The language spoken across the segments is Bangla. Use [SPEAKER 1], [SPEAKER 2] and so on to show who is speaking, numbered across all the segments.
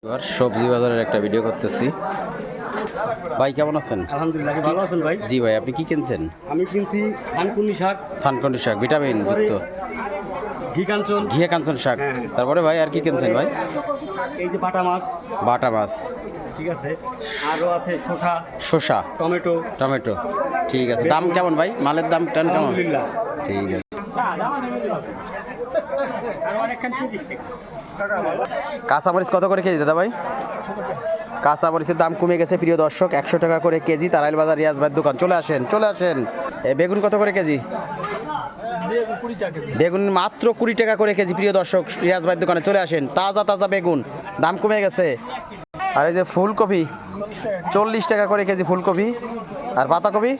[SPEAKER 1] এবার সবজি বাজারের একটা ভিডিও করতেছি। ভাই কেমন আছেন?
[SPEAKER 2] আলহামদুলিল্লাহ, ভালো আছেন ভাই?
[SPEAKER 1] জি ভাই, আপনি কি কিনছেন?
[SPEAKER 2] আমি কিনছি থানকুনি শাক,
[SPEAKER 1] থানকুনি শাক, ভিটামিন যুক্ত
[SPEAKER 2] ঘি কাঞ্চন,
[SPEAKER 1] ঘিয়ে কাঞ্চন শাক।
[SPEAKER 2] হ্যাঁ।
[SPEAKER 1] তারপরে ভাই আর কি কিনছেন ভাই?
[SPEAKER 2] এই যে বাটা মাছ,
[SPEAKER 1] বাটা মাছ,
[SPEAKER 2] ঠিক আছে, আরও আছে শসা,
[SPEAKER 1] শসা,
[SPEAKER 2] টমেটো।
[SPEAKER 1] টমেটো। ঠিক আছে, দাম কেমন ভাই? মালের দাম টান কেমন?
[SPEAKER 2] আলহামদুলিল্লাহ।
[SPEAKER 1] ঠিক আছে। কাঁচামরিচ কত করে কেজি দাদা ভাই? কাঁচামরিচের দাম কমে গেছে প্রিয় দর্শক, 100 টাকা করে কেজি। তারাইল বাজার রিয়াজ ভাইয়ের দোকান, চলে আসেন চলে আসেন। বেগুন কত করে কেজি? বেগুন মাত্র 20 টাকা করে কেজি প্রিয় দর্শক, রিয়াজ ভাইয়ের দোকানে চলে আসেন। তাজা তাজা বেগুন, দাম কমে গেছে। আর এই যে ফুলকপি 40 টাকা করে কেজি ফুলকপি। আর পাতাকপি,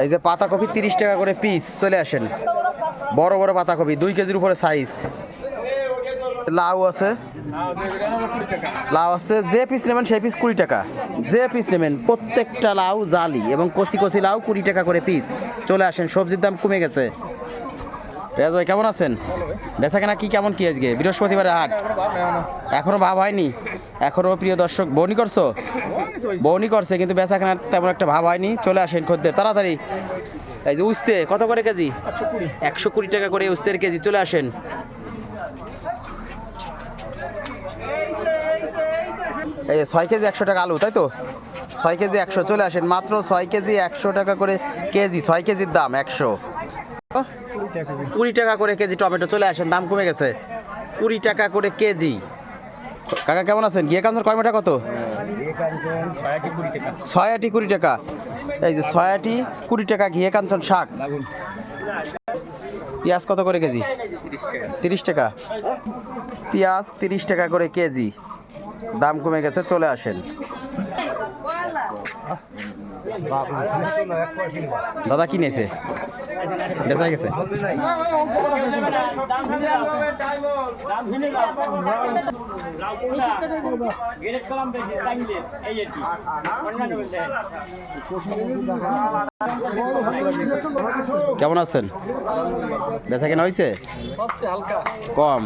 [SPEAKER 1] এই যে পাতাকপি 30 টাকা করে পিস। চলে আসেন, বড় বড় পাতাকপি 2 কেজির উপরে সাইজ। লাউ আছে, লাউ আছে, যে পিস নেবেন সেই পিস 20 টাকা। যে পিস নেবেন প্রত্যেকটা লাউ জালি এবং কচি কচি লাউ 20 টাকা করে পিস। চলে আসেন, সবজির দাম কমে গেছে। রেয়াজ ভাই কেমন আছেন? বেচা কেনা কি কেমন কি আজকে? বৃহস্পতিবারে হাট, এখনো ভাব হয়নি? এখনো প্রিয় দর্শক বউনি করছো? বউনি করছে কিন্তু বেচা কেনার তেমন একটা ভাব হয়নি। চলে আসেন খদ্দের তাড়াতাড়ি। এই যে উস্তে কত করে কেজি? 120 টাকা করে উস্তের কেজি। চলে আসেন। এই 6 কেজি 100 টাকা আলু, তাই তো? 6 কেজি 100। চলে আসেন, মাত্র 6 কেজি 100 টাকা করে কেজি। 6 কেজির দাম 100। 20 টাকা করে কেজি টমেটো। চলে আসেন, দাম কমে গেছে, 20 টাকা করে কেজি। কাকা কেমন আছেন? গিয়ে কাঞ্চন কয় মোটা কত? 6 আটি 20 টাকা। এই যে 6 আটি 20 টাকা ঘিয়ে কাঞ্চন শাক। পেঁয়াজ কত করে কেজি? 30 টাকা। পেঁয়াজ 30 টাকা করে কেজি, দাম কমে গেছে। চলে আসেন। দাদা কি নিয়েছে? বেচা গেছে। কেমন আছেন? বেচা কেনা হয়েছে? কম,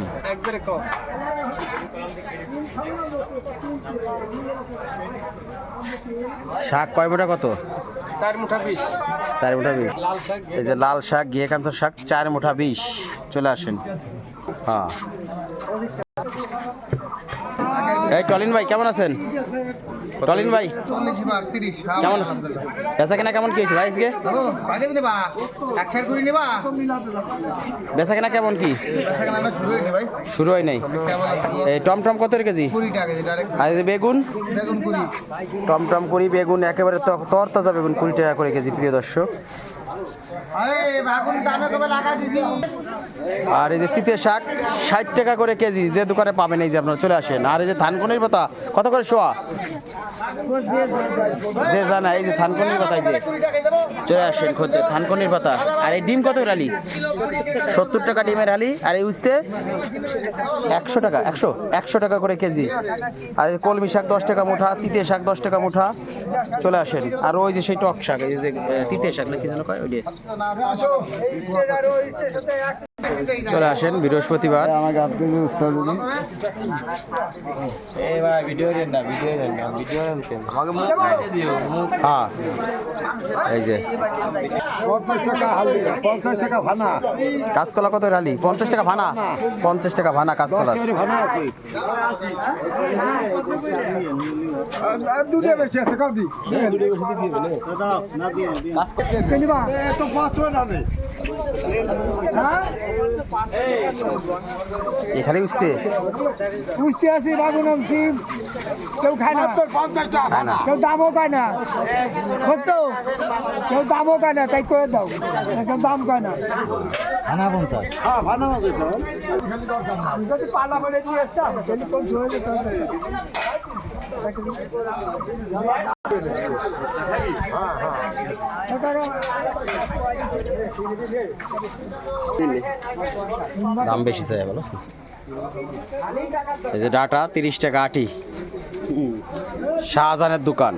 [SPEAKER 1] শাক কয় মোটা কত?
[SPEAKER 2] 4 মুঠা 20।
[SPEAKER 1] 4 মুঠা 20। এই যে লাল শাক, ঘিয়ে কাঞ্চন শাক 4 মুঠা 20। চলে আসেন। হ্যাঁ, এই টলিন ভাই কেমন আছেন? টলিন ভাই কেমন আছেন? বেচা কেনা কেমন কি হয়েছে ভাই আজকে? বেচা কেনা কেমন কি? শুরু হয় নাই। এই টমটম কত কেজি? আর এই যে বেগুন, টমটম 20, বেগুন একেবারে তরতাজা বেগুন 20 টাকা করে কেজি প্রিয় দর্শক। আর এই যে তিতে শাক 60 টাকা করে কেজি, যে দোকানে পাবেন এই যে আপনারা চলে আসেন। আর এই যে থানকুনির পাতা কত করে শোয়া? যে জানা, এই যে থানকুনির পাতা, এই যে চলে আসেন খদ্দের থানকুনির পাতা। আর এই ডিম কত করে আলি? 70 টাকা ডিমের আলি। আর এই উস্তে 100 টাকা, 100 টাকা করে কেজি। আর এই কলমি শাক 10 টাকা মুঠা, তিতে শাক 10 টাকা মুঠা। চলে আসেন। আর ওই যে সেই টক শাক, এই যে তিতে শাক না কি যেন কয়, ওই চলে আসেন বৃহস্পতিবার। হ্যাঁ, এই যে
[SPEAKER 3] 50 টাকা ভানা।
[SPEAKER 1] কাঁচকলা কত রালি? 50 টাকা ভানা। 50 টাকা ভানা কাঁচকলা। এখানে উঠতে
[SPEAKER 3] আছি বাবু নামছি, কেউ খায় না,
[SPEAKER 1] খায় না।
[SPEAKER 3] কেউ দামও পায় না, সত্য কেউ দামও পায় না, তাই করে দাও, কেউ দাম পায় না। ভানা কোনটা? হ্যাঁ, ভানা হবে যদি পালা বলে দিয়ে আসতাম টেলিফোন ধরে যেত।
[SPEAKER 1] দাম বেশি চাই বলো। এই যে ডাটা 30 টাকা আটি। শাহজাহানের দোকান।